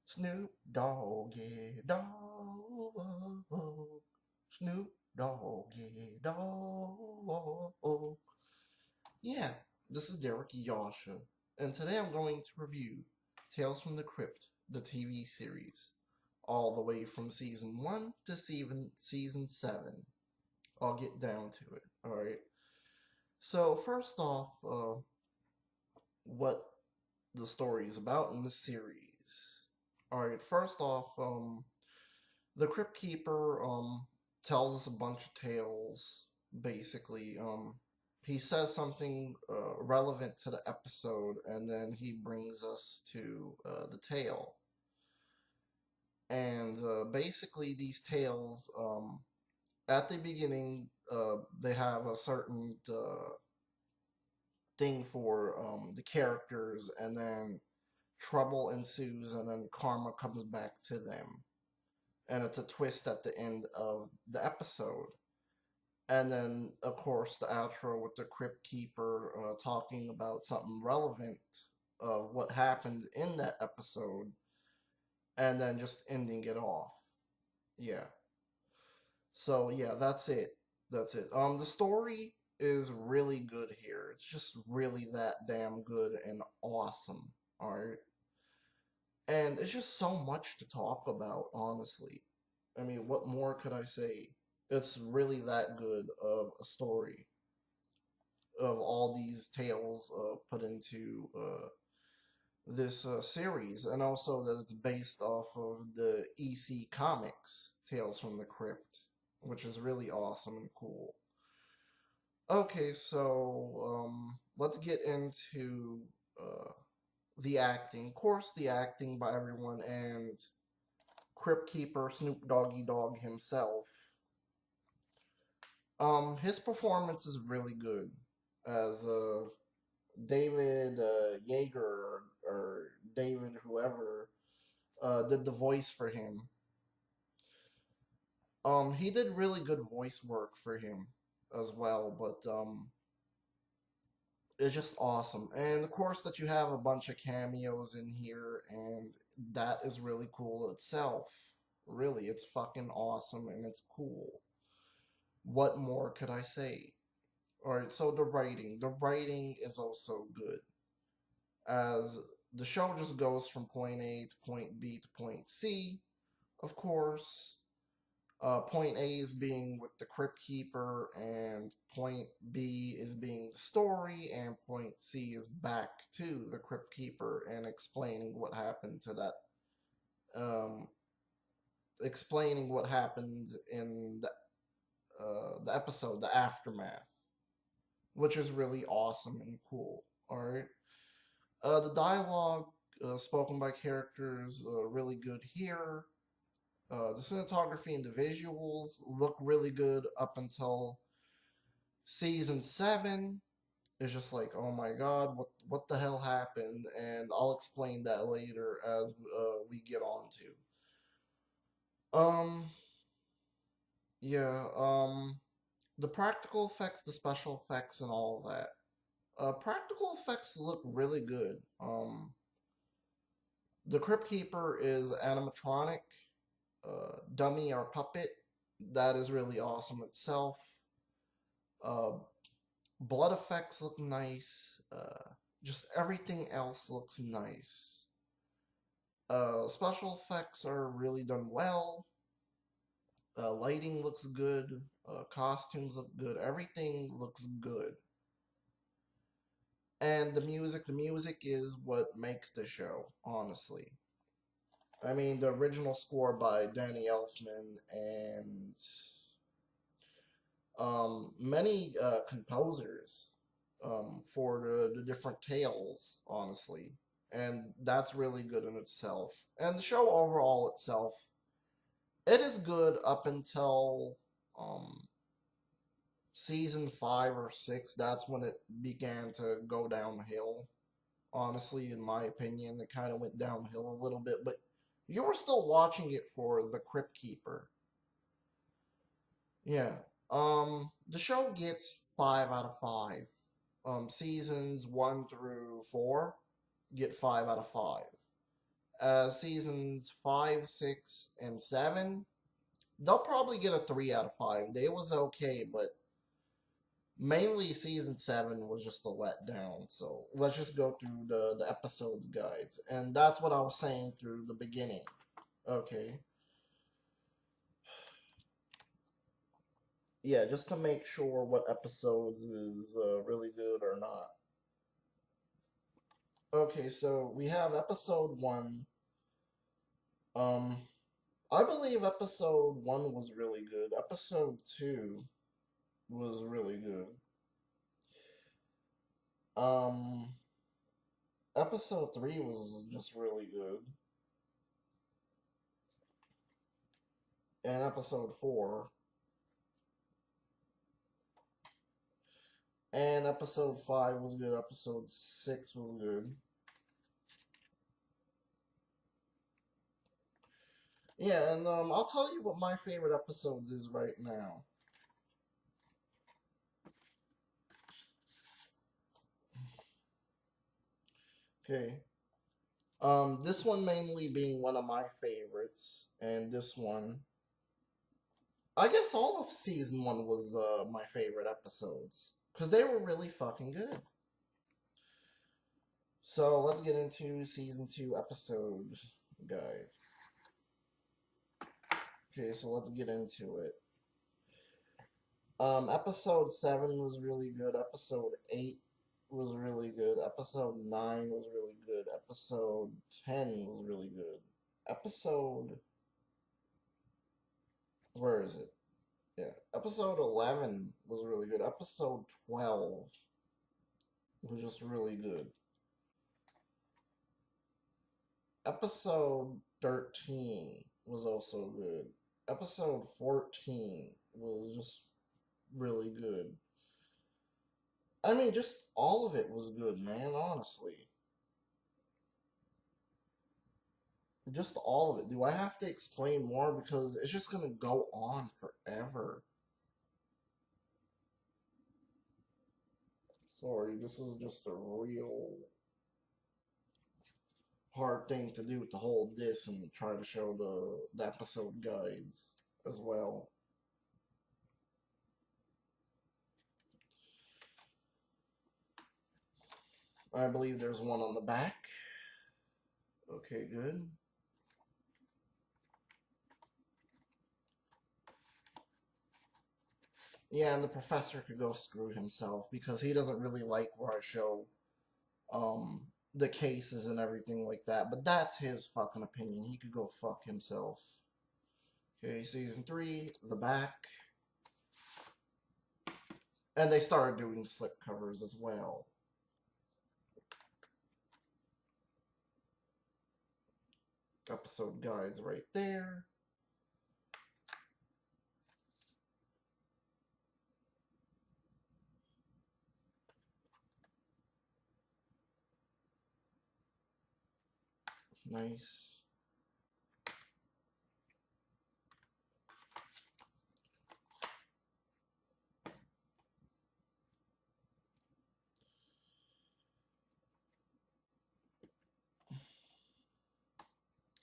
Snoop Dogg, yeah, dog. Snoop Dogg, yeah, dog. Yeah, this is Derrick Yasha, and today I'm going to review Tales from the Crypt, the TV series, all the way from season 1 to season 7. I'll get down to it, alright? So, first off, what the story is about in the series. Alright, first off, the Crypt Keeper tells us a bunch of tales. Basically, he says something relevant to the episode, and then he brings us to the tale. And basically, these tales, at the beginning, they have a certain thing for the characters, and then trouble ensues, and then karma comes back to them. And it's a twist at the end of the episode. And then, of course, the outro with the Crypt Keeper talking about something relevant of what happened in that episode, and then just ending it off. Yeah. So yeah, that's it. That's it. The story is really good here. It's just really that damn good and awesome. Alright. And it's just so much to talk about, honestly. I mean, what more could I say? It's really that good of a story of all these tales put into this series, and also that it's based off of the EC Comics Tales from the Crypt, which is really awesome and cool. Okay, so let's get into uh, the acting. Of course, the acting by everyone, and Crypt Keeper Snoop Doggy Dogg himself. His performance is really good as David Yeager or David whoever did the voice for him. He did really good voice work for him as well, but it's just awesome. And of course that you have a bunch of cameos in here, and that is really cool itself. Really, it's fucking awesome and it's cool. What more could I say? Alright, so the writing. The writing is also good, as the show just goes from point A to point B to point C, of course. Point A is being with the Crypt Keeper, and point B is being the story, and point C is back to the Crypt Keeper and explaining what happened to that. Um, Explaining what happened in the episode, the aftermath, which is really awesome and cool. All right. The dialogue spoken by characters really good here. The cinematography and the visuals look really good up until season 7. It's just like, oh my god, what the hell happened? And I'll explain that later as we get on to. Yeah. The practical effects, the special effects, and all of that. Practical effects look really good. The Crypt Keeper is animatronic, dummy or puppet. That is really awesome itself. Uh, Blood effects look nice. Just everything else looks nice. Special effects are really done well. Lighting looks good. Costumes look good. Everything looks good. And the music is what makes the show, honestly. I mean, the original score by Danny Elfman and many composers for the different tales, honestly. And that's really good in itself. And the show overall itself, it is good up until um, season 5 or 6. That's when it began to go downhill. Honestly, in my opinion, it kind of went downhill a little bit. But you were still watching it for the Crypt Keeper. Yeah. The show gets 5 out of 5. Seasons 1 through 4 get 5 out of 5. Seasons 5, 6, and 7, they'll probably get a 3 out of 5. They was okay, but mainly season 7 was just a letdown. So let's just go through the episodes guides. And that's what I was saying through the beginning. Okay. Yeah, just to make sure what episodes is really good or not. Okay, so we have episode 1. Um, I believe episode 1 was really good. Episode 2 was really good. Um, Episode 3 was just really good. And episode 4. And episode 5 was good. Episode 6 was good. Yeah, and I'll tell you what my favorite episodes is right now. Okay. This one mainly being one of my favorites, and this one, I guess all of season 1 was my favorite episodes, because they were really fucking good. So let's get into season 2 episode guide. Okay, so let's get into it. Episode 7 was really good. Episode 8 was really good. Episode 9 was really good. Episode 10 was really good. Where is it? Yeah. Episode 11 was really good. Episode 12 was just really good. Episode 13 was also good. Episode 14 was just really good. I mean, just all of it was good, man, honestly. Just all of it. Do I have to explain more? Because it's just gonna go on forever. Sorry, this is just a real hard thing to do to hold this and try to show the episode guides as well. I believe there's one on the back. Okay, good. Yeah, and the professor could go screw himself because he doesn't really like where I show the cases and everything like that. But that's his fucking opinion. He could go fuck himself. Okay, season 3, the back. And they started doing slip covers as well. Episode guides right there. Nice.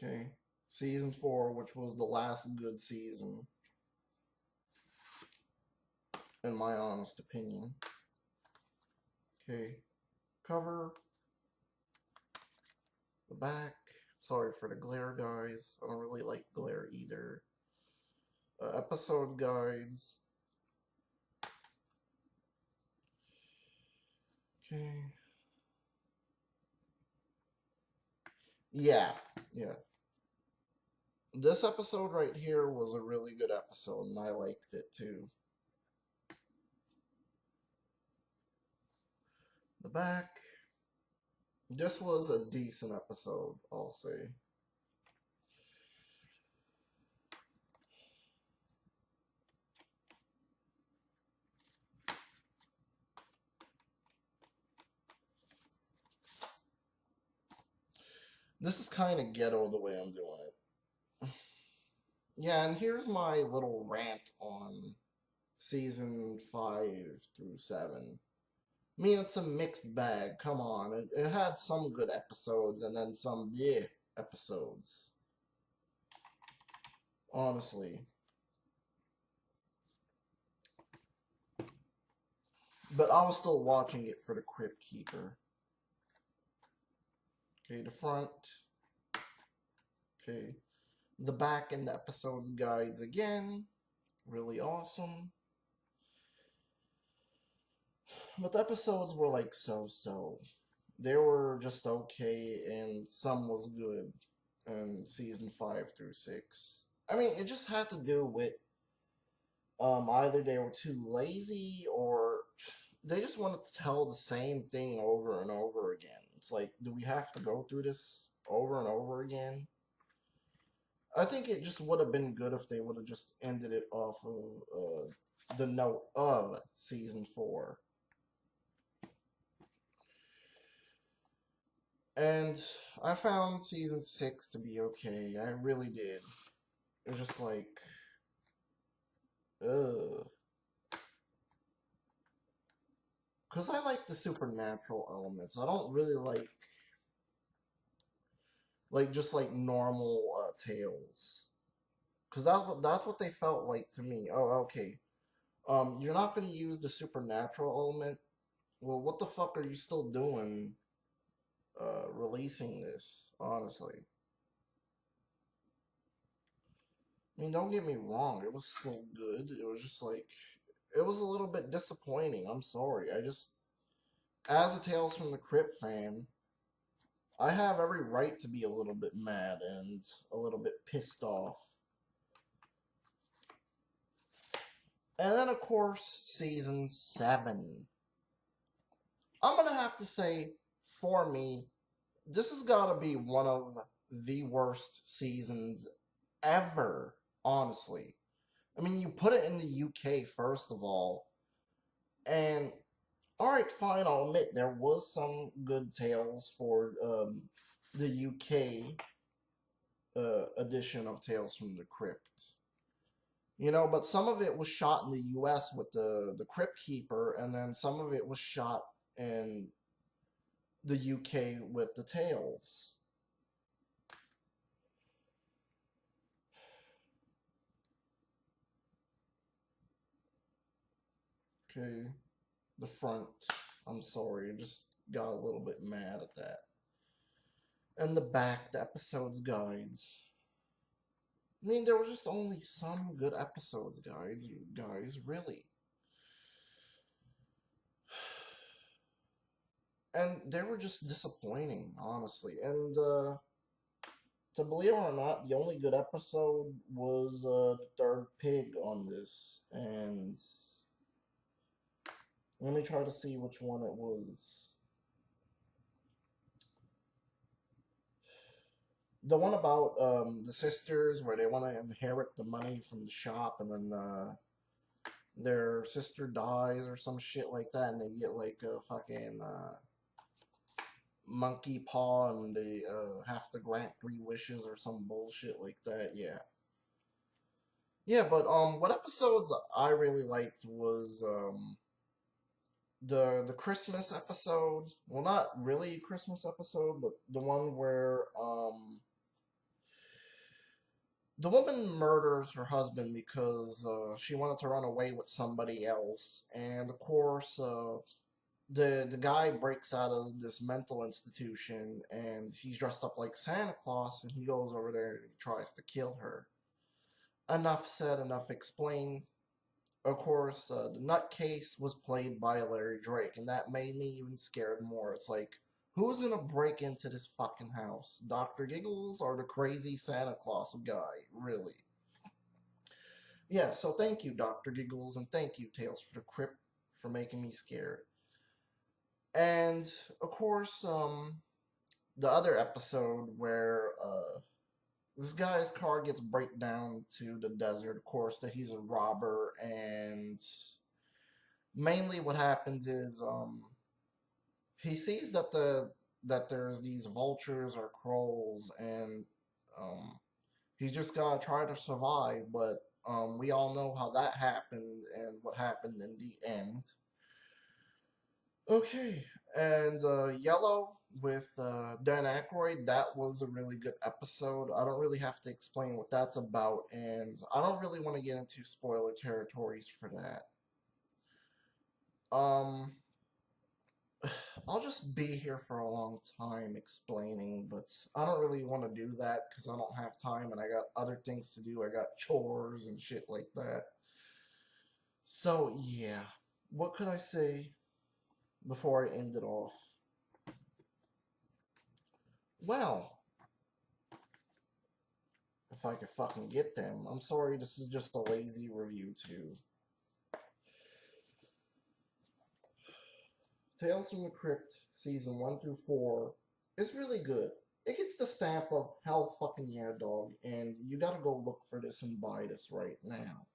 Okay. Season 4, which was the last good season, in my honest opinion. Okay. Cover. The back. Sorry for the glare, guys. I don't really like glare either. Episode guides. Okay. Yeah. Yeah. This episode right here was a really good episode, and I liked it too. The back. This was a decent episode, I'll say. This is kind of ghetto the way I'm doing it. Yeah, and here's my little rant on season 5 through 7. I mean, it's a mixed bag. Come on. It had some good episodes and then some, yeah. episodes. Honestly. But I was still watching it for the Crypt Keeper. Okay, the front. Okay. The back and the episodes guides again. Really awesome. But the episodes were like so-so. They were just okay, and some was good. And season 5 through 6. I mean, it just had to do with either they were too lazy or they just wanted to tell the same thing over and over again. It's like, do we have to go through this over and over again? I think it just would have been good if they would have just ended it off of the note of season 4. And I found season 6 to be okay. I really did. It was just like, ugh. Because I like the supernatural elements. I don't really like just like normal tales. Because that's what they felt like to me. Oh, okay. You're not going to use the supernatural element? Well, what the fuck are you still doing releasing this, honestly? I mean, don't get me wrong, it was still good. It was just like, it was a little bit disappointing. I'm sorry. I just, as a Tales from the Crypt fan, I have every right to be a little bit mad and a little bit pissed off. And then, of course, season 7. I'm gonna have to say, for me, this has gotta be one of the worst seasons ever, honestly. I mean, you put it in the UK, first of all, and alright, fine, I'll admit there was some good tales for the UK edition of Tales from the Crypt. You know, but some of it was shot in the US with the Crypt Keeper, and then some of it was shot in the UK with the Tales. Okay, the front. I'm sorry, I just got a little bit mad at that. And the back, the episodes guides. I mean, there were just only some good episodes guys, really. And they were just disappointing, honestly. And to believe it or not, the only good episode was the third pig on this. And let me try to see which one it was. The one about the sisters where they want to inherit the money from the shop, and then their sister dies or some shit like that, and they get like a fucking monkey paw, and they have to grant 3 wishes or some bullshit like that. Yeah. Yeah, but what episodes I really liked was the Christmas episode. Well, not really a Christmas episode, but the one where the woman murders her husband because she wanted to run away with somebody else, and of course the guy breaks out of this mental institution, and he's dressed up like Santa Claus, and he goes over there and he tries to kill her. Enough said, enough explained. Of course, the nutcase was played by Larry Drake, and that made me even scared more. It's like, who's gonna break into this fucking house? Dr. Giggles or the crazy Santa Claus guy? Really? Yeah, so thank you, Dr. Giggles, and thank you, Tales for the Crypt, for making me scared. And, of course, the other episode where, this guy's car gets break down to the desert, of course, that he's a robber, and mainly what happens is he sees that there's these vultures or crows, and um he's just gotta try to survive, but we all know how that happened and what happened in the end. Okay, and Yellow, with Dan Aykroyd. That was a really good episode. I don't really have to explain what that's about, and I don't really want to get into spoiler territories for that. Um, I'll just be here for a long time explaining, but I don't really want to do that because I don't have time and I got other things to do. I got chores and shit like that. So, yeah. What could I say before I end it off? Well, if I could fucking get them. I'm sorry, this is just a lazy review, too. Tales from the Crypt, season 1 through 4, is really good. It gets the stamp of hell fucking yeah, dog, and you gotta go look for this and buy this right now.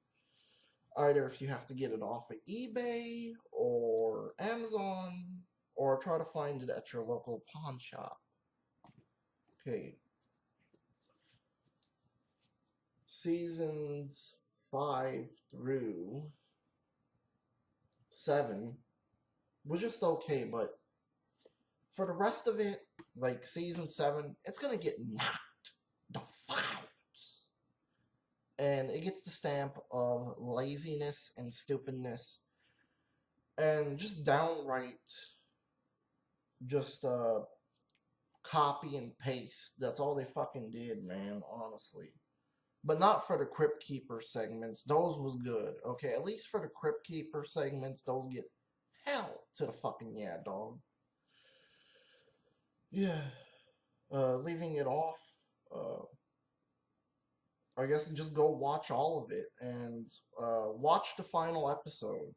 Either if you have to get it off of eBay or Amazon, or try to find it at your local pawn shop. Okay. Seasons 5 through 7 was just okay, but for the rest of it, like season 7, it's gonna get knocked the fuck out. And it gets the stamp of laziness and stupidness and just downright just copy and paste. That's all they fucking did, man, honestly. But not for the Crypt Keeper segments. Those was good. Okay, at least for the Crypt Keeper segments, those get hell to the fucking yeah, dog. Yeah. Leaving it off, uh, I guess just go watch all of it and watch the final episode,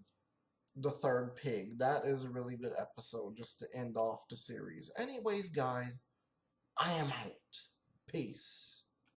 The Third Pig. That is a really good episode just to end off the series. Anyways, guys, I am out. Peace.